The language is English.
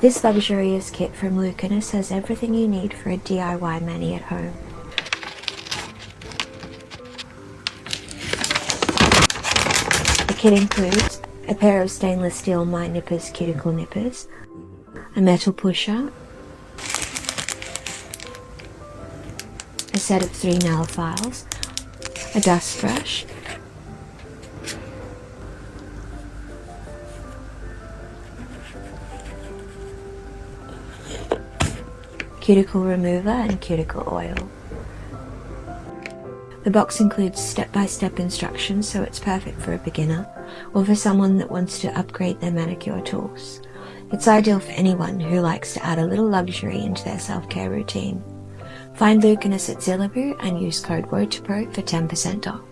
This luxurious kit from Muze has everything you need for a DIY mani at home. The kit includes a pair of stainless steel My Nippers cuticle nippers, a metal pusher, a set of 3 nail files, a dust brush, cuticle remover and cuticle oil. The box includes step-by-step instructions, so it's perfect for a beginner or for someone that wants to upgrade their manicure tools. It's ideal for anyone who likes to add a little luxury into their self-care routine. Find Muze at Zillaboo and use code WOTOPRO for 10% off.